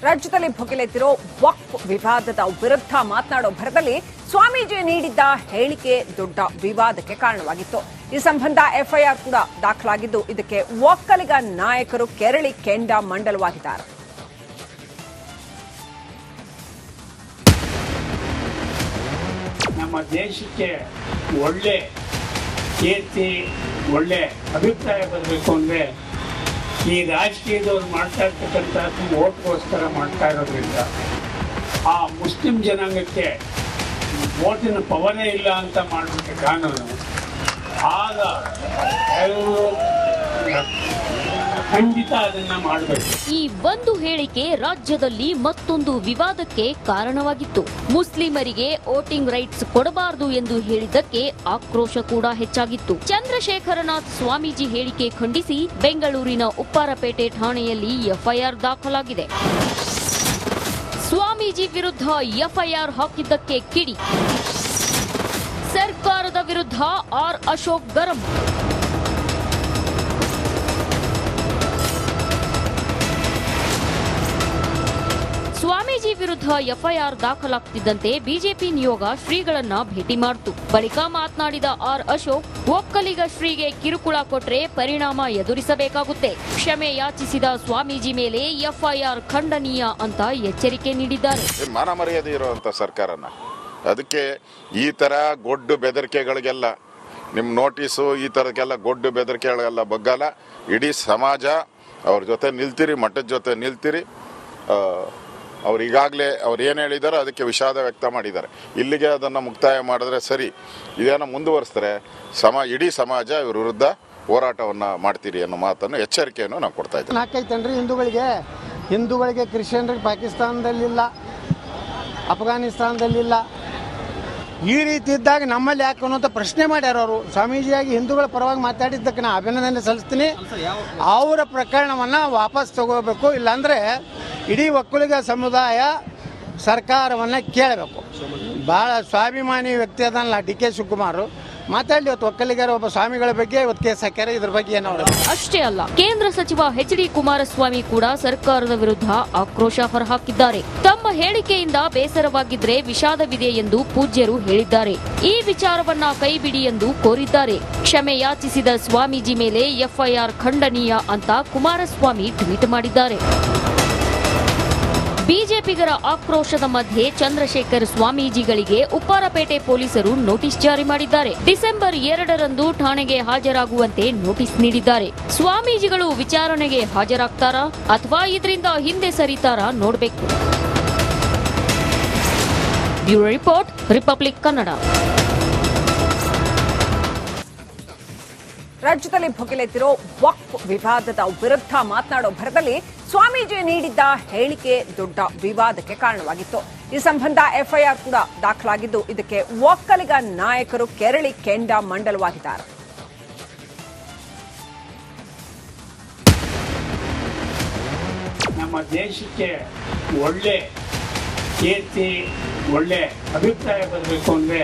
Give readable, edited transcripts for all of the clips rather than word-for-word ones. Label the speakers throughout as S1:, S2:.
S1: ರಾಜ್ಯದಲ್ಲಿ ಭುಗಿಲೆದ್ದಿರೋ ವಕ್ಫ್ ವಿವಾದದ ವಿರುದ್ಧ ಮಾತನಾಡೋ ಭರದಲ್ಲಿ ಸ್ವಾಮೀಜಿ ನೀಡಿದ್ದ ಹೇಳಿಕೆ ದೊಡ್ಡ ವಿವಾದಕ್ಕೆ ಕಾರಣವಾಗಿತ್ತು. ಈ ಸಂಬಂಧ ಎಫ್ಐಆರ್ ಕೂಡ ದಾಖಲಾಗಿದ್ದು, ಇದಕ್ಕೆ ಒಕ್ಕಲಿಗ ನಾಯಕರು ಕೆರಳಿ ಕೆಂಡ ಮಂಡಲವಾಗಿದ್ದಾರೆ.
S2: ನಮ್ಮ ದೇಶಕ್ಕೆ ಒಳ್ಳೆ ಕೀರ್ತಿ, ಒಳ್ಳೆ ಅಭಿಪ್ರಾಯ ಬರಬೇಕು ಅಂದರೆ ಈ ರಾಜಕೀಯದವ್ರು ಮಾಡ್ತಾ ಇರ್ತಕ್ಕಂಥದ್ದು ಓಟ್ಗೋಸ್ಕರ ಮಾಡ್ತಾ ಇರೋದ್ರಿಂದ ಆ ಮುಸ್ಲಿಂ ಜನಾಂಗಕ್ಕೆ ಓಟಿನ ಪವರೇ ಇಲ್ಲ ಅಂತ ಮಾಡಿಬಿಟ್ಟು ಕಾನೂನು ಆಗ ಖಂಡಿತ ಅದನ್ನ ಮಾಡಬೇಕು.
S3: ಈ ಒಂದು ಹೇಳಿಕೆ ರಾಜ್ಯದಲ್ಲಿ ಮತ್ತೊಂದು ವಿವಾದಕ್ಕೆ ಕಾರಣವಾಗಿತ್ತು. ಮುಸ್ಲಿಮರಿಗೆ ವೋಟಿಂಗ್ ರೈಟ್ಸ್ ಕೊಡಬಾರದು ಎಂದು ಹೇಳಿದ್ದಕ್ಕೆ ಆಕ್ರೋಶ ಕೂಡ ಹೆಚ್ಚಾಗಿತ್ತು. ಚಂದ್ರಶೇಖರನಾಥ್ ಸ್ವಾಮೀಜಿ ಹೇಳಿಕೆ ಖಂಡಿಸಿ ಬೆಂಗಳೂರಿನ ಉಪ್ಪಾರಪೇಟೆ ಠಾಣೆಯಲ್ಲಿ ಎಫ್ಐಆರ್ ದಾಖಲಾಗಿದೆ. ಸ್ವಾಮೀಜಿ ವಿರುದ್ಧ ಎಫ್ಐಆರ್ ಹಾಕಿದ್ದಕ್ಕೆ ಕಿಡಿ. ಸರ್ಕಾರದ ವಿರುದ್ಧ ಆರ್ ಅಶೋಕ್ ಗರಂ. ಸ್ವಾಮೀಜಿ ವಿರುದ್ಧ ಎಫ್ಐಆರ್ ದಾಖಲಾಗುತ್ತಿದ್ದಂತೆ ಬಿಜೆಪಿ ನಿಯೋಗ ಶ್ರೀಗಳನ್ನ ಭೇಟಿ ಮಾಡಿತು. ಬಳಿಕ ಮಾತನಾಡಿದ ಆರ್ ಅಶೋಕ್, ಒಕ್ಕಲಿಗ ಶ್ರೀಗೆ ಕಿರುಕುಳ ಕೊಟ್ರೆ ಪರಿಣಾಮ ಎದುರಿಸಬೇಕಾಗುತ್ತೆ. ಕ್ಷಮೆ ಯಾಚಿಸಿದ ಸ್ವಾಮೀಜಿ ಮೇಲೆ ಎಫ್ಐಆರ್ ಖಂಡನೀಯ ಅಂತ ಎಚ್ಚರಿಕೆ ನೀಡಿದ್ದಾರೆ.
S4: ಮಾನ ಮರ್ಯಾದೆ ಇರುವಂತ ಸರ್ಕಾರನ, ಅದಕ್ಕೆ ಈ ತರ ಗೊಡ್ಡು ಬೆದರಿಕೆಗಳಿಗೆಲ್ಲ ನಿಮ್ಮ ನೋಟಿಸು ಈ ತರಕ್ಕೆಲ್ಲ ಗೊಡ್ಡು ಬೆದರಿಕೆಗಳಿಗೆಲ್ಲ ಬಗ್ಗಲ್ಲ. ಇಡೀ ಸಮಾಜ ಅವ್ರ ಜೊತೆ ನಿಲ್ತೀರಿ, ಮಠದ ಜೊತೆ ನಿಲ್ತೀರಿ. ಅವ್ರು ಈಗಾಗಲೇ ಅವ್ರು ಏನು ಹೇಳಿದಾರೋ ಅದಕ್ಕೆ ವಿಷಾದ ವ್ಯಕ್ತ ಮಾಡಿದ್ದಾರೆ. ಇಲ್ಲಿಗೆ ಅದನ್ನು ಮುಕ್ತಾಯ ಮಾಡಿದ್ರೆ ಸರಿ, ಇದನ್ನು ಮುಂದುವರಿಸಿದ್ರೆ ಇಡೀ ಸಮಾಜ ಇವ್ರ ವಿರುದ್ಧ ಹೋರಾಟವನ್ನು ಮಾಡ್ತೀರಿ ಅನ್ನೋ ಮಾತನ್ನು ಎಚ್ಚರಿಕೆಯನ್ನು ನಾವು ಕೊಡ್ತಾ ಇದ್ದೀವಿ.
S5: ಹಾಕೈತೇನ್ರಿ ಹಿಂದೂಗಳಿಗೆ ಕ್ರಿಶ್ಚಿಯನ್ರಿಗೆ ಪಾಕಿಸ್ತಾನದಲ್ಲಿಲ್ಲ, ಅಫ್ಘಾನಿಸ್ತಾನದಲ್ಲಿಲ್ಲ. ಈ ರೀತಿ ಇದ್ದಾಗ ನಮ್ಮಲ್ಲಿ ಯಾಕೆ ಅನ್ನೋಂಥ ಪ್ರಶ್ನೆ ಮಾಡ್ಯಾರ ಅವರು. ಸ್ವಾಮೀಜಿಯಾಗಿ ಹಿಂದೂಗಳ ಪರವಾಗಿ ಮಾತಾಡಿದ್ದಕ್ಕೆ ನಾನು ಅಭಿನಂದನೆ ಸಲ್ಲಿಸ್ತೀನಿ. ಅವರ ಪ್ರಕರಣವನ್ನು ವಾಪಸ್ ತಗೋಬೇಕು, ಇಲ್ಲಾಂದರೆ ಇಡೀ ಒಕ್ಕಲಿಗ ಸಮುದಾಯ ಸರ್ಕಾರವನ್ನು ಕೇಳಬೇಕು. ಭಾಳ ಸ್ವಾಭಿಮಾನಿ ವ್ಯಕ್ತಿ ಅದನ್ನಲ್ಲ ಡಿ.ಕೆ. ಶಿವಕುಮಾರ್ ಮಾತಾಡಲಿ. ಇವತ್ತು ಒಕ್ಕಲಿಗರ ಒಬ್ಬ ಸ್ವಾಮಿಗಳ ಬಗ್ಗೆ ಇವತ್ತು ಕೇಸ್ ಹಾಕ್ಯಾರ. ಇದ್ರ ಬಗ್ಗೆ ಏನೋ
S3: ಅಷ್ಟೇ ಅಲ್ಲ, ಕೇಂದ್ರ ಸಚಿವ ಎಚ್.ಡಿ. ಕುಮಾರಸ್ವಾಮಿ ಕೂಡ ಸರ್ಕಾರದ ವಿರುದ್ಧ ಆಕ್ರೋಶ ಹೊರಹಾಕಿದ್ದಾರೆ. ತಮ್ಮ ಹೇಳಿಕೆಯಿಂದ ಬೇಸರವಾಗಿದ್ರೆ ವಿಷಾದವಿದೆ ಎಂದು ಪೂಜ್ಯರು ಹೇಳಿದ್ದಾರೆ. ಈ ವಿಚಾರವನ್ನ ಕೈಬಿಡಿ ಎಂದು ಕೋರಿದ್ದಾರೆ. ಕ್ಷಮೆ ಯಾಚಿಸಿದ ಸ್ವಾಮೀಜಿ ಮೇಲೆ ಎಫ್ಐಆರ್ ಖಂಡನೀಯ ಅಂತ ಕುಮಾರಸ್ವಾಮಿ ಟ್ವೀಟ್ ಮಾಡಿದ್ದಾರೆ. ಬಿಜೆಪಿಗರ ಆಕ್ರೋಶದ ಮಧ್ಯೆ ಚಂದ್ರಶೇಖರ್ ಸ್ವಾಮೀಜಿಗಳಿಗೆ ಉಪ್ಪಾರಪೇಟೆ ಪೊಲೀಸರು ನೋಟಿಸ್ ಜಾರಿ ಮಾಡಿದ್ದಾರೆ. ಡಿಸೆಂಬರ್ 2ರಂದು ಠಾಣೆಗೆ ಹಾಜರಾಗುವಂತೆ ನೋಟಿಸ್ ನೀಡಿದ್ದಾರೆ. ಸ್ವಾಮೀಜಿಗಳು ವಿಚಾರಣೆಗೆ ಹಾಜರಾಗ್ತಾರಾ ಅಥವಾ ಇದರಿಂದ ಹಿಂದೆ ಸರಿತಾರಾ ನೋಡಬೇಕು. Bureau report, republic Kannada.
S1: ರಾಜ್ಯದಲ್ಲಿ ಭುಗಿಲೆದ್ದಿರೋ ವಕ್ಫ್ ವಿವಾದದ ವಿರುದ್ಧ ಮಾತನಾಡೋ ಭರದಲ್ಲಿ ಸ್ವಾಮೀಜಿ ನೀಡಿದ್ದ ಹೇಳಿಕೆ ದೊಡ್ಡ ವಿವಾದಕ್ಕೆ ಕಾರಣವಾಗಿತ್ತು. ಈ ಸಂಬಂಧ ಎಫ್ಐಆರ್ ಕೂಡ ದಾಖಲಾಗಿದ್ದು, ಇದಕ್ಕೆ ಒಕ್ಕಲಿಗ ನಾಯಕರು ಕೆರಳಿ ಕೆಂಡ ಮಂಡಲವಾಗಿದ್ದಾರೆ.
S2: ನಮ್ಮ ದೇಶಕ್ಕೆ ಒಳ್ಳೆ ಕೀರ್ತಿ, ಒಳ್ಳೆ ಅಭಿಪ್ರಾಯ ಬರಬೇಕು ಅಂದರೆ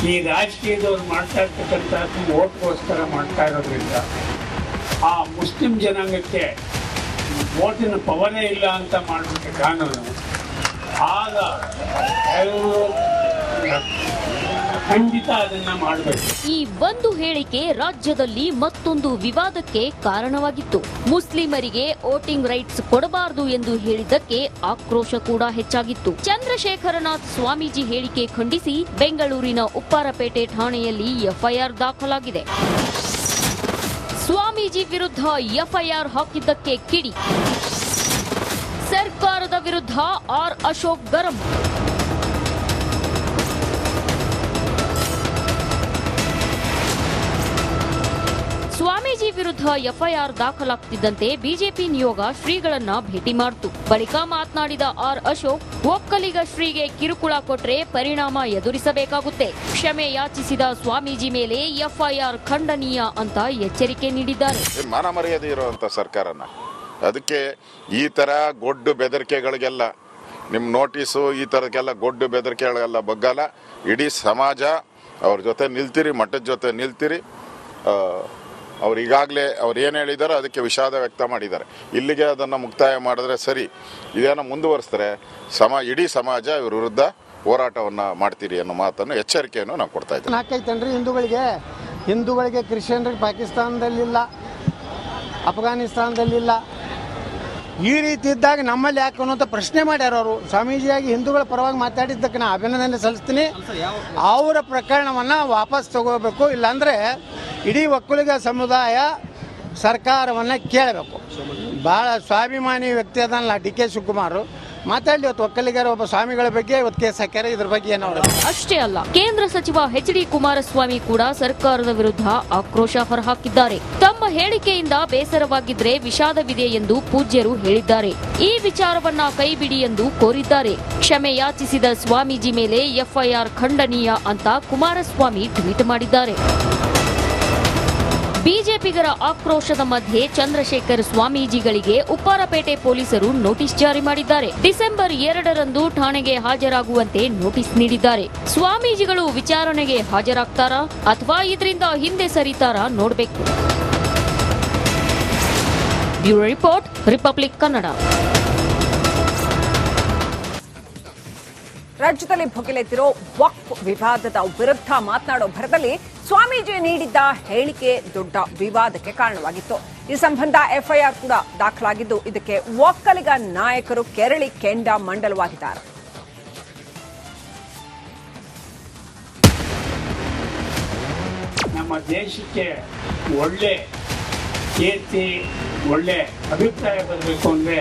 S2: ಈ ರಾಜಕೀಯದವ್ರು ಮಾಡ್ತಾ ಇರ್ತಕ್ಕಂಥದ್ದು ಓಟ್ಗೋಸ್ಕರ ಮಾಡ್ತಾ ಇರೋದ್ರಿಂದ ಆ ಮುಸ್ಲಿಂ ಜನಾಂಗಕ್ಕೆ ಓಟಿನ ಪವರೇ ಇಲ್ಲ ಅಂತ ಮಾಡಿಬಿಟ್ಟು ಕಾನೂನು ಆಗ ಖಂಡಿತ ಅದನ್ನ ಮಾಡಬೇಕು.
S3: ಈ ಒಂದು ಹೇಳಿಕೆ ರಾಜ್ಯದಲ್ಲಿ ಮತ್ತೊಂದು ವಿವಾದಕ್ಕೆ ಕಾರಣವಾಗಿತ್ತು. ಮುಸ್ಲಿಮರಿಗೆ ವೋಟಿಂಗ್ ರೈಟ್ಸ್ ಕೊಡಬಾರದು ಎಂದು ಹೇಳಿದ್ದಕ್ಕೆ ಆಕ್ರೋಶ ಕೂಡ ಹೆಚ್ಚಾಗಿತ್ತು. ಚಂದ್ರಶೇಖರನಾಥ್ ಸ್ವಾಮೀಜಿ ಹೇಳಿಕೆ ಖಂಡಿಸಿ ಬೆಂಗಳೂರಿನ ಉಪ್ಪಾರಪೇಟೆ ಠಾಣೆಯಲ್ಲಿ ಎಫ್ಐಆರ್ ದಾಖಲಾಗಿದೆ. ಸ್ವಾಮೀಜಿ ವಿರುದ್ಧ ಎಫ್ಐಆರ್ ಹಾಕಿದ್ದಕ್ಕೆ ಕಿಡಿ. ಸರ್ಕಾರದ ವಿರುದ್ಧ ಆರ್ ಅಶೋಕ್ ಗರಂ. ಸ್ವಾಮೀಜಿ ವಿರುದ್ಧ ಎಫ್ಐಆರ್ ದಾಖಲಾಗುತ್ತಿದ್ದಂತೆ ಬಿಜೆಪಿ ನಿಯೋಗ ಶ್ರೀಗಳನ್ನ ಭೇಟಿ ಮಾಡಿತು. ಬಳಿಕ ಮಾತನಾಡಿದ ಆರ್ ಅಶೋಕ್, ಒಕ್ಕಲಿಗ ಶ್ರೀಗೆ ಕಿರುಕುಳ ಕೊಟ್ರೆ ಪರಿಣಾಮ ಎದುರಿಸಬೇಕಾಗುತ್ತೆ. ಕ್ಷಮೆ ಯಾಚಿಸಿದ ಸ್ವಾಮೀಜಿ ಮೇಲೆ ಎಫ್ಐಆರ್ ಖಂಡನೀಯ ಅಂತ ಎಚ್ಚರಿಕೆ ನೀಡಿದ್ದಾರೆ.
S4: ಮಾನ ಮರ್ಯಾದೆ ಇರುವಂತ ಸರ್ಕಾರನ, ಅದಕ್ಕೆ ಈ ತರ ಗೊಡ್ಡು ಬೆದರಿಕೆಗಳಿಗೆಲ್ಲ ನಿಮ್ಮ ನೋಟಿಸು ಈ ತರಕ್ಕೆಲ್ಲ ಗೊಡ್ಡು ಬೆದರಿಕೆಗಳಿಗೆಲ್ಲ ಬಗ್ಗಲ್ಲ. ಇಡೀ ಸಮಾಜ ಅವ್ರ ಜೊತೆ ನಿಲ್ತೀರಿ, ಮಠದ ಜೊತೆ ನಿಲ್ತೀರಿ. ಅವ್ರು ಈಗಾಗಲೇ ಅವ್ರು ಏನು ಹೇಳಿದಾರೋ ಅದಕ್ಕೆ ವಿಷಾದ ವ್ಯಕ್ತ ಮಾಡಿದ್ದಾರೆ. ಇಲ್ಲಿಗೆ ಅದನ್ನು ಮುಕ್ತಾಯ ಮಾಡಿದ್ರೆ ಸರಿ. ಇದನ್ನು ಮುಂದುವರಿಸಿದ್ರೆ ಇಡೀ ಸಮಾಜ ಇವ್ರ ವಿರುದ್ಧ ಹೋರಾಟವನ್ನು ಮಾಡ್ತೀರಿ ಅನ್ನೋ ಮಾತನ್ನು ಎಚ್ಚರಿಕೆಯನ್ನು ನಾವು ಕೊಡ್ತಾ ಇದ್ದೀವಿ.
S5: ಹಾಕೈತೇನ್ರಿ ಹಿಂದೂಗಳಿಗೆ ಕ್ರಿಶ್ಚಿಯನ್ರಿಗೆ ಪಾಕಿಸ್ತಾನದಲ್ಲಿಲ್ಲ, ಅಫ್ಘಾನಿಸ್ತಾನದಲ್ಲಿಲ್ಲ. ಈ ರೀತಿ ಇದ್ದಾಗ ನಮ್ಮಲ್ಲಿ ಯಾಕೆ ಅನ್ನೋಂಥ ಪ್ರಶ್ನೆ ಮಾಡ್ಯಾರ ಅವರು. ಸ್ವಾಮೀಜಿಯಾಗಿ ಹಿಂದೂಗಳ ಪರವಾಗಿ ಮಾತಾಡಿದ್ದಕ್ಕೆ ನಾನು ಅಭಿನಂದನೆ ಸಲ್ಲಿಸ್ತೀನಿ. ಅವರ ಪ್ರಕರಣವನ್ನು ವಾಪಸ್ ತಗೋಬೇಕು, ಇಲ್ಲಾಂದರೆ ಇಡೀ ಒಕ್ಕಲಿಗ ಸಮುದಾಯ ಸರ್ಕಾರವನ್ನು ಕೇಳಬೇಕು. ಭಾಳ ಸ್ವಾಭಿಮಾನಿ ವ್ಯಕ್ತಿ ಅದನ್ನಲ್ಲ ಡಿ.ಕೆ. ಶಿವಕುಮಾರ್ ಮಾತಾಡಲಿ. ಇವತ್ತು ಒಕ್ಕಲಿಗರ ಒಬ್ಬ ಸ್ವಾಮಿಗಳ ಬಗ್ಗೆ ಇವತ್ತು ಕೇಸ್ ಹಾಕ್ಯಾರ. ಇದ್ರ ಬಗ್ಗೆ ಏನೋ
S3: ಅಷ್ಟೇ ಅಲ್ಲ, ಕೇಂದ್ರ ಸಚಿವ ಎಚ್.ಡಿ. ಕುಮಾರಸ್ವಾಮಿ ಕೂಡ ಸರ್ಕಾರದ ವಿರುದ್ಧ ಆಕ್ರೋಶ ಹೊರಹಾಕಿದ್ದಾರೆ. ತಮ್ಮ ಹೇಳಿಕೆಯಿಂದ ಬೇಸರವಾಗಿದ್ರೆ ವಿಷಾದವಿದೆ ಎಂದು ಪೂಜ್ಯರು ಹೇಳಿದ್ದಾರೆ. ಈ ವಿಚಾರವನ್ನ ಕೈಬಿಡಿ ಎಂದು ಕೋರಿದ್ದಾರೆ. ಕ್ಷಮೆ ಯಾಚಿಸಿದ ಸ್ವಾಮೀಜಿ ಮೇಲೆ ಎಫ್ಐಆರ್ ಖಂಡನೀಯ ಅಂತ ಕುಮಾರಸ್ವಾಮಿ ಟ್ವೀಟ್ ಮಾಡಿದ್ದಾರೆ. ಬಿಜೆಪಿಗರ ಆಕ್ರೋಶದ ಮಧ್ಯೆ ಚಂದ್ರಶೇಖರ್ ಸ್ವಾಮೀಜಿಗಳಿಗೆ ಉಪ್ಪಾರಪೇಟೆ ಪೊಲೀಸರು ನೋಟಿಸ್ ಜಾರಿ ಮಾಡಿದ್ದಾರೆ. ಡಿಸೆಂಬರ್ 2ರಂದು ಠಾಣೆಗೆ ಹಾಜರಾಗುವಂತೆ ನೋಟಿಸ್ ನೀಡಿದ್ದಾರೆ. ಸ್ವಾಮೀಜಿಗಳು ವಿಚಾರಣೆಗೆ ಹಾಜರಾಗ್ತಾರಾ ಅಥವಾ ಇದರಿಂದ ಹಿಂದೆ ಸರಿತಾರಾ ನೋಡಬೇಕು. Bureau report, republic Kannada.
S1: ರಾಜ್ಯದಲ್ಲಿ ಭುಗಿಲೆದ್ದಿರೋ ವಕ್ಫ್ ವಿವಾದದ ವಿರುದ್ಧ ಮಾತನಾಡೋ ಭರದಲ್ಲಿ ಸ್ವಾಮೀಜಿ ನೀಡಿದ್ದ ಹೇಳಿಕೆ ದೊಡ್ಡ ವಿವಾದಕ್ಕೆ ಕಾರಣವಾಗಿತ್ತು. ಈ ಸಂಬಂಧ ಎಫ್ಐಆರ್ ಕೂಡ ದಾಖಲಾಗಿದ್ದು, ಇದಕ್ಕೆ ಒಕ್ಕಲಿಗ ನಾಯಕರು ಕೆರಳಿ ಕೆಂಡ ಮಂಡಲವಾಗಿದ್ದಾರೆ.
S2: ನಮ್ಮ ದೇಶಕ್ಕೆ ಒಳ್ಳೆ ಕೀರ್ತಿ, ಒಳ್ಳೆ ಅಭಿಪ್ರಾಯ ಬರಬೇಕು ಅಂದರೆ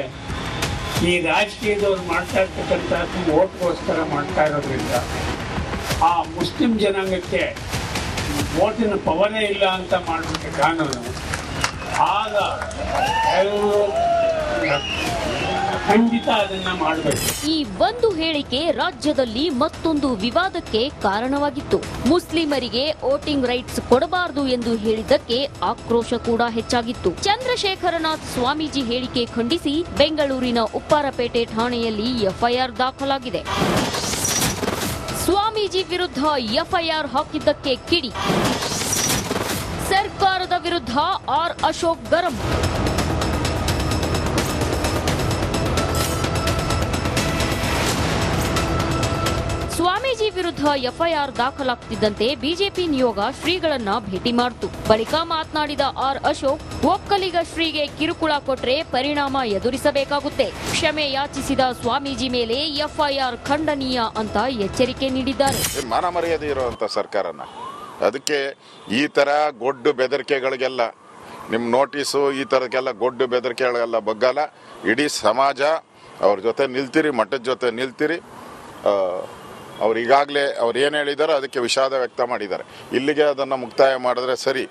S2: ಈ ರಾಜಕೀಯದವ್ರು ಮಾಡ್ತಾ ಇರ್ತಕ್ಕಂಥದ್ದು ಓಟ್ಗೋಸ್ಕರ ಮಾಡ್ತಾ ಇರೋದ್ರಿಂದ ಆ ಮುಸ್ಲಿಂ ಜನಾಂಗಕ್ಕೆ ಓಟಿನ ಪವರೇ ಇಲ್ಲ ಅಂತ ಮಾಡಿಬಿಟ್ಟು ಕಾನೂನು ಆಗ ಖಂಡಿತ ಅದನ್ನ ಮಾಡಬೇಕು.
S3: ಈ ಒಂದು ಹೇಳಿಕೆ ರಾಜ್ಯದಲ್ಲಿ ಮತ್ತೊಂದು ವಿವಾದಕ್ಕೆ ಕಾರಣವಾಗಿತ್ತು. ಮುಸ್ಲಿಮರಿಗೆ ವೋಟಿಂಗ್ ರೈಟ್ಸ್ ಕೊಡಬಾರದು ಎಂದು ಹೇಳಿದ್ದಕ್ಕೆ ಆಕ್ರೋಶ ಕೂಡ ಹೆಚ್ಚಾಗಿತ್ತು. ಚಂದ್ರಶೇಖರನಾಥ್ ಸ್ವಾಮೀಜಿ ಹೇಳಿಕೆ ಖಂಡಿಸಿ ಬೆಂಗಳೂರಿನ ಉಪ್ಪಾರಪೇಟೆ ಠಾಣೆಯಲ್ಲಿ ಎಫ್ಐಆರ್ ದಾಖಲಾಗಿದೆ. ಸ್ವಾಮೀಜಿ ವಿರುದ್ಧ ಎಫ್ಐಆರ್ ಹಾಕಿದ್ದಕ್ಕೆ ಕಿಡಿ. ಸರ್ಕಾರದ ವಿರುದ್ಧ ಆರ್ ಅಶೋಕ್ ಗರಂ. ಸ್ವಾಮೀಜಿ ವಿರುದ್ಧ ಎಫ್ಐಆರ್ ದಾಖಲಾಗುತ್ತಿದ್ದಂತೆ ಬಿಜೆಪಿ ನಿಯೋಗ ಶ್ರೀಗಳನ್ನ ಭೇಟಿ ಮಾಡಿತು. ಬಳಿಕ ಮಾತನಾಡಿದ ಆರ್ ಅಶೋಕ್, ಒಕ್ಕಲಿಗ ಶ್ರೀಗೆ ಕಿರುಕುಳ ಕೊಟ್ರೆ ಪರಿಣಾಮ ಎದುರಿಸಬೇಕಾಗುತ್ತೆ. ಕ್ಷಮೆ ಯಾಚಿಸಿದ ಸ್ವಾಮೀಜಿ ಮೇಲೆ ಎಫ್ಐಆರ್ ಖಂಡನೀಯ ಅಂತ ಎಚ್ಚರಿಕೆ ನೀಡಿದ್ದಾರೆ.
S4: ಮಾನ ಮರ್ಯಾದೆ ಇರುವಂಥ ಸರ್ಕಾರನ, ಅದಕ್ಕೆ ಈ ಥರ ಗೊಡ್ಡು ಬೆದರಿಕೆಗಳಿಗೆಲ್ಲ ನಿಮ್ಮ ನೋಟಿಸು ಈ ಥರಕ್ಕೆಲ್ಲ ಗೊಡ್ಡು ಬೆದರಿಕೆಗಳಿಗೆಲ್ಲ ಬಗ್ಗಲ್ಲ. ಇಡೀ ಸಮಾಜ ಅವ್ರ ಜೊತೆ ನಿಲ್ತೀರಿ, ಮಠದ ಜೊತೆ ನಿಲ್ತೀರಿ. ಅವ್ರು ಈಗಾಗಲೇ ಅವ್ರು ಏನು ಹೇಳಿದಾರೋ ಅದಕ್ಕೆ ವಿಷಾದ ವ್ಯಕ್ತ ಮಾಡಿದ್ದಾರೆ. ಇಲ್ಲಿಗೆ ಅದನ್ನು ಮುಕ್ತಾಯ ಮಾಡಿದ್ರೆ ಸರಿ.